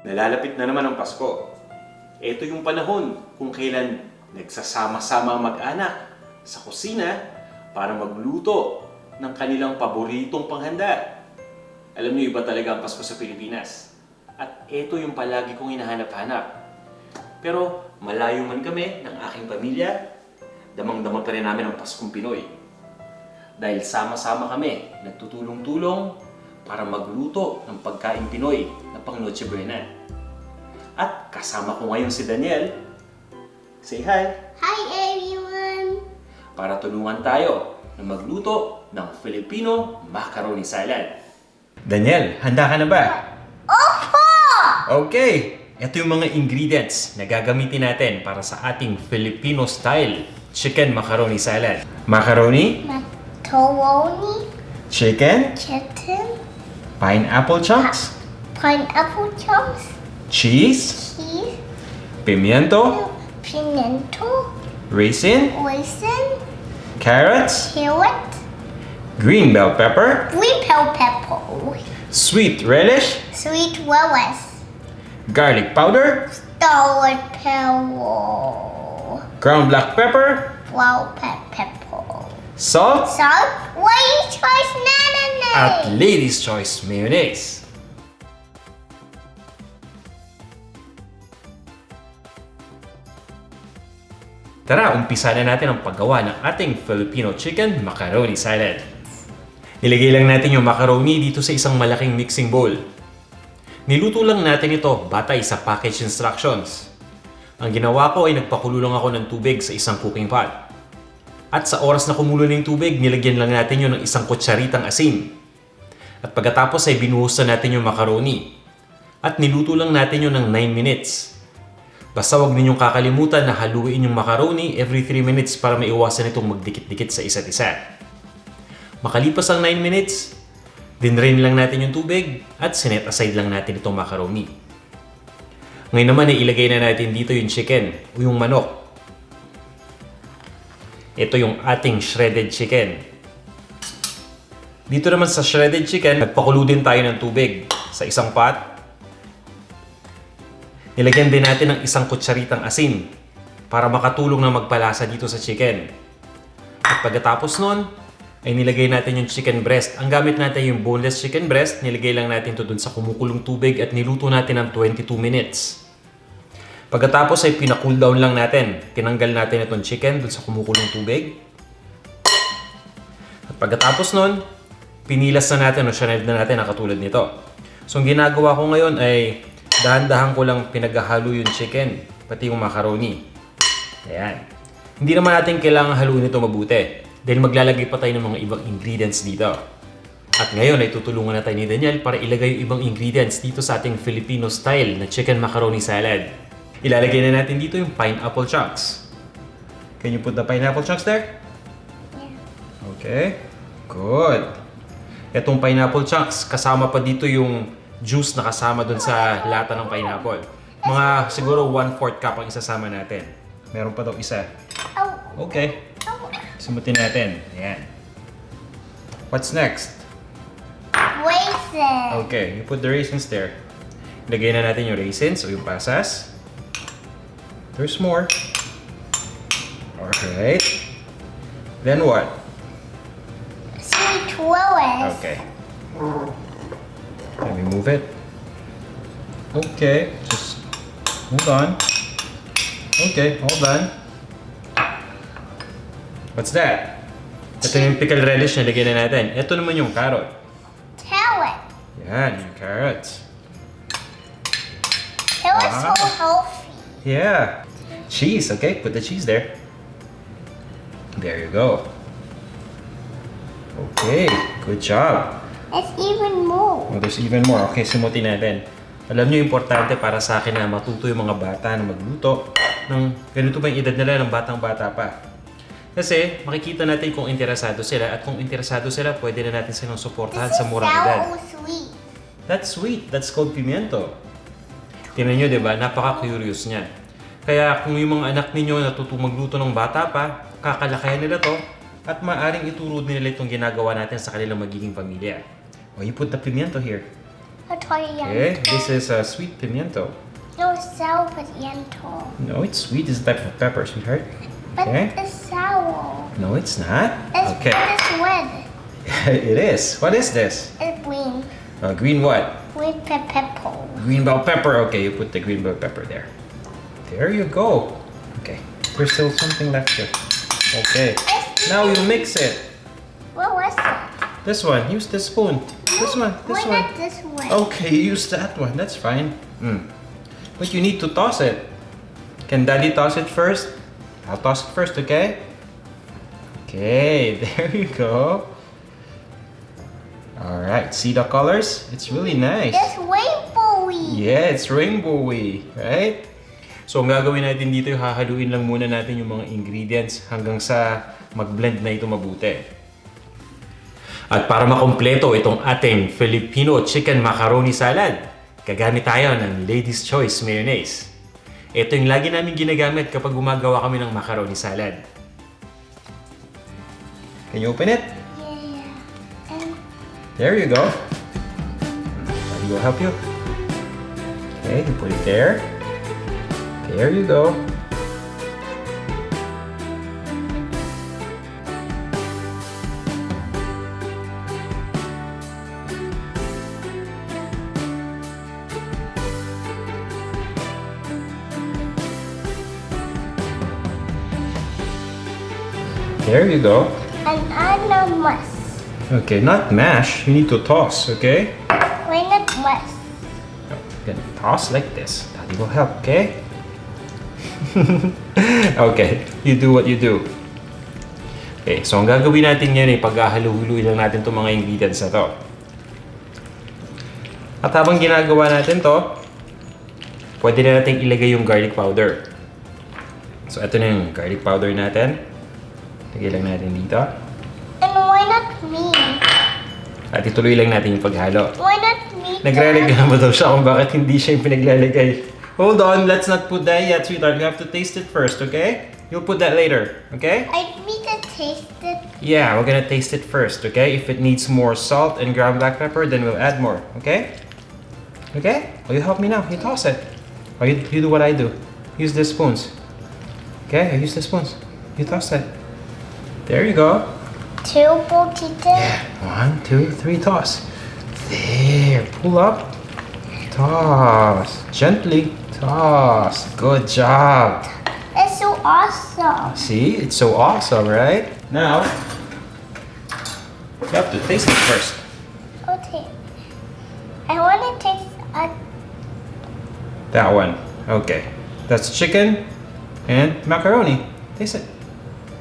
Nalalapit na naman ang Pasko. Ito yung panahon kung kailan nagsasama-sama ang mag-anak sa kusina para magluto ng kanilang paboritong panghanda. Alam niyo, iba talaga ang Pasko sa Pilipinas. At ito yung palagi kong hinahanap-hanap. Pero malayo man kami ng aking pamilya, damang-dama pa rin namin ang Paskong Pinoy. Dahil sama-sama kami, nagtutulong-tulong para magluto ng pagkain Pinoy na pang Noche Buena. At kasama ko ngayon si Daniel. Say hi! Hi everyone! Para tulungan tayo na magluto ng Filipino macaroni salad. Daniel, handa ka na ba? Opo! Okay! Ito yung mga ingredients na gagamitin natin para sa ating Filipino-style chicken macaroni salad. Macaroni, Macaroni, chicken, chicken, pineapple chunks, pineapple chunks, cheese, cheese, pimiento, pimento, raisin, raisin, carrots, carrot, green bell pepper, green bell pepper, sweet relish, sweet relish, garlic powder, sour pepper, ground black pepper, brown pepper, salt, salt, white choice mayonnaise. at Lady's Choice mayonnaise. Tara, umpisa na natin ang paggawa ng ating Filipino chicken macaroni salad. Nilagay lang natin yung macaroni dito sa isang malaking mixing bowl. Niluto lang natin ito batay sa package instructions. Ang ginawa ko ay nagpakulo lang ako ng tubig sa isang cooking pot. At sa oras na kumulo ng tubig, nilagyan lang natin yun ng isang kutsaritang asin. At pagkatapos ay binuhusan natin yung macaroni. At niluto lang natin yun ng 9 minutes. Basta huwag ninyong kakalimutan na haluin yung macaroni every 3 minutes para maiwasan itong magdikit-dikit sa isa't isa. Makalipas ang 9 minutes, dinrain lang natin yung tubig at sinet aside lang natin itong macaroni. Ngayon naman ay ilagay na natin dito yung chicken o yung manok. Ito yung ating shredded chicken. Dito naman sa shredded chicken, nagpakulo din tayo ng tubig sa isang pot. Nilagyan din natin ng isang kutsaritang asin para makatulong na magpalasa dito sa chicken. At pagkatapos nun, ay nilagay natin yung chicken breast. Ang gamit natin yung boneless chicken breast, nilagay lang natin ito dun sa kumukulong tubig at niluto natin ng 22 minutes. Pagkatapos ay pina-cool down lang natin. Tinanggal natin itong chicken dun sa kumukulong tubig. At pagkatapos nun, pinilas na natin o shaned na natin na katulad nito. So ang ginagawa ko ngayon ay dahan-dahan ko lang pinaghahalo yung chicken, pati yung macaroni. Ayan. Hindi naman natin kailangan haluin ito mabuti dahil maglalagay pa tayo ng mga ibang ingredients dito. At ngayon ay tutulungan na tayo ni Daniel para ilagay yung ibang ingredients dito sa ating Filipino style na chicken macaroni salad. Ilalagay na natin dito yung pineapple chunks. Can you put the pineapple chunks there? Yeah. Okay. Good. Itong pineapple chunks, kasama pa dito yung juice na kasama dun sa lata ng pineapple. Mga siguro 1/4 cup ang isasama natin. Meron pa daw isa. Oh, Okay. oh. Sumutin natin. Ayan. What's next? Raisin. Okay, you put the raisins there. Lagay na natin yung raisins o yung pasas. There's more. Alright. Then what? Sweet relish. Okay. Let me move it. Okay, just hold on. Okay, hold on. What's that? Ito yung pickle relish na lagyan na natin. Ito naman yung carrot. Carrot. Yan, yung carrots. Carrot's so Wow. healthy. Yeah. Cheese, okay? Put the cheese there. There you go. Okay, good job. There's even more. Oh, there's even more. Okay, simutin natin. Alam niyo, importante para sa akin na matuto yung mga bata na magluto ng ganito ba yung edad nila ng batang-bata pa. Kasi makikita natin kung interesado sila at kung interesado sila, pwede na natin silang suportahan This sa is murang sour edad. or sweet. That's sweet. That's called pimiento. Tingnan nyo, di ba? Napaka-curious niya. Kaya kung yung mga anak ninyo natutong magluto ng bata pa, kakalakayan nila to at maaaring ituro nila itong ginagawa natin sa kanilang magiging pamilya. Oh, you put the pimiento here. But pimiento. Okay, this is sweet pimiento. No, sour pimiento. No, it's sweet. It's a type of pepper, sweetheart. But Okay. it's sour. No, it's not. It's, Okay. It's red. It is. What is this? It's green. Green what? Green pepper. Green bell pepper. Okay, you put the green bell pepper there. There you go. Okay. There's still something left here. Okay. Now you mix it. What was it? This one. Use the spoon. This one. This Why one. not this one? Okay, use that one. That's fine. But you need to toss it. Can Daddy toss it first? I'll toss it first, okay? Okay, there you go. Alright, see the colors? It's really nice. It's rainbowy. Yeah, it's rainbowy, right? So, ang gagawin natin dito, yung hahaluin lang muna natin yung mga ingredients hanggang sa mag-blend na ito mabuti. At para makompleto itong ating Filipino chicken macaroni salad, gagamit tayo ng Lady's Choice Mayonnaise. Ito yung lagi namin ginagamit kapag gumagawa kami ng macaroni salad. Can you open it? Yeah. And There you go. Daddy will help you. Okay, you put it there. There you go. There you go. and I must. Okay, not mash. You need to toss, okay? Why not must? Gonna toss like this. Daddy will help, okay? Okay, you do what you do. Okay, so ang gagawin natin ngayon ay paghahalu-huluin lang natin itong mga ingredients na to. At habang ginagawa natin to, pwede na natin ilagay yung garlic powder. So ito na yung garlic powder natin. Lagay lang natin dito. And why not me? At ituloy lang natin yung paghalo. Why not me? Nagre-reklamo daw siya kung bakit hindi siya yung pinaglalagay. Hold on, let's not put that yet, sweetheart. You have to taste it first, okay? You'll put that later, okay? I need to taste it. Yeah, we're gonna taste it first, okay? If it needs more salt and ground black pepper, then we'll add more, okay? Okay? Oh, you help me now. You toss it. Or you do what I do. Use the spoons. Okay, I use the spoons. You toss it. There you go. Two potatoes. Yeah, 1, 2, 3, toss. There, pull up. Toss. Gently. Toss. Good job. It's so awesome. See, it's so awesome, right? Now, you have to taste it first. Okay. I want to taste That one. Okay. That's chicken and macaroni. Taste it.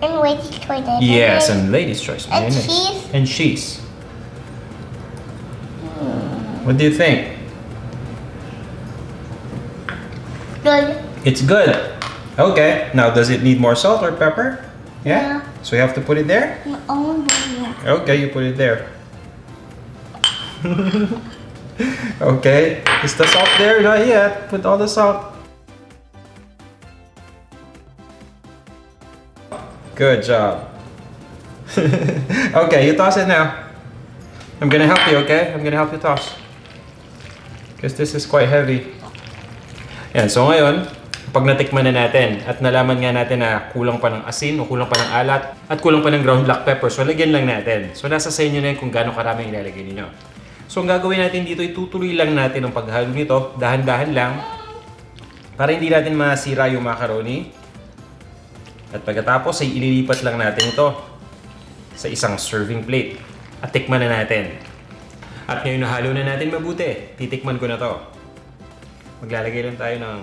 and Lady's Choice. Yes, and Lady's Choice. And mayonnaise. cheese. And cheese. What do you think? Good. It's good. Okay. Now, does it need more salt or pepper? Yeah? Yeah. So you have to put it there? Oh, Okay, you put it there. Okay. Is the salt there? Not yet. Put all the salt. Good job. Okay, you toss it now. I'm gonna help you, okay? I'm gonna help you toss. Because this is quite heavy. Yan, so ngayon, pag natikman na natin at nalaman nga natin na kulang pa ng asin o kulang pa ng alat at kulang pa ng ground black pepper, so lagyan lang natin. So nasa sa inyo na yun kung gaano karami ang ilalagay ninyo. So ang gagawin natin dito, itutuloy lang natin ang paghalo nito, dahan-dahan lang, para hindi natin masira yung macaroni. At pagkatapos ay ililipat lang natin ito sa isang serving plate at tikman na natin. At ngayon nahalo na natin mabuti, titikman ko na to. Maglalagay lang tayo ng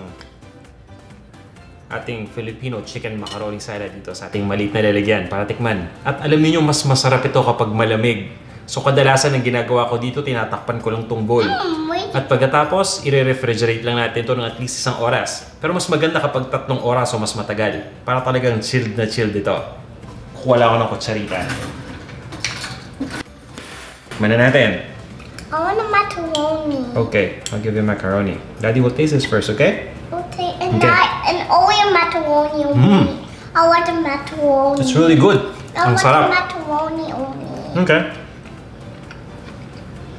ating Filipino chicken macaroni salad dito sa ating maliit na lalagyan para tikman. At alam niyo mas masarap ito kapag malamig. So kadalasan ang ginagawa ko dito, tinatakpan ko lang tong bowl. wait. At pagkatapos, i-refrigerate lang natin ito ng at least 1 oras. Pero mas maganda kapag 3 oras o mas matagal. Para talagang chilled na chilled ito. Wala ako ng kutsarita. Tikman na natin. I want a macaroni. Okay, I'll give you macaroni. Daddy will taste this first, okay? Okay, and Okay. and only a macaroni only. I want a macaroni. It's really good. I Ang want a sarap. macaroni only. Okay.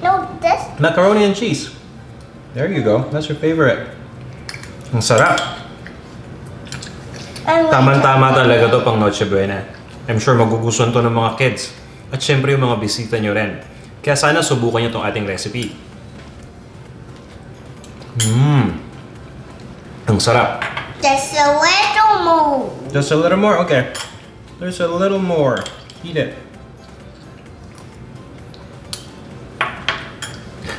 No, this. Macaroni and cheese. There you go. That's your favorite. Ang sarap. And Tama-tama talaga to pang Noche Buena. I'm sure magugustuhan to ng mga kids. At syempre yung mga bisita nyo rin. Kaya sana subukan nyo tong ating recipe. Ang sarap. just a little more. Just a little more? Okay. There's a little more. Eat it.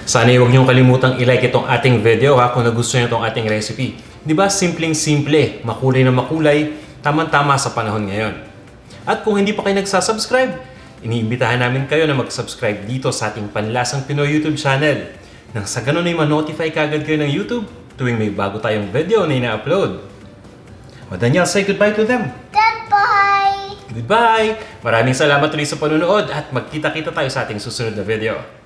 Sana huwag niyong kalimutang i-like itong ating video ha kung nagustuhan niyo itong ating recipe. Di ba simpleng-simple, makulay na makulay, tamang-tama sa panahon ngayon. At kung hindi pa kayo nagsasubscribe, iniimbitahan namin kayo na mag-subscribe dito sa ating Panlasang Pinoy YouTube channel. Nang sa ganun ay ma-notify kagad kayo ng YouTube tuwing may bago tayong video na ina-upload. O Daniel, say goodbye to them. Goodbye. Goodbye! Maraming salamat ulit sa panonood at magkita-kita tayo sa ating susunod na video.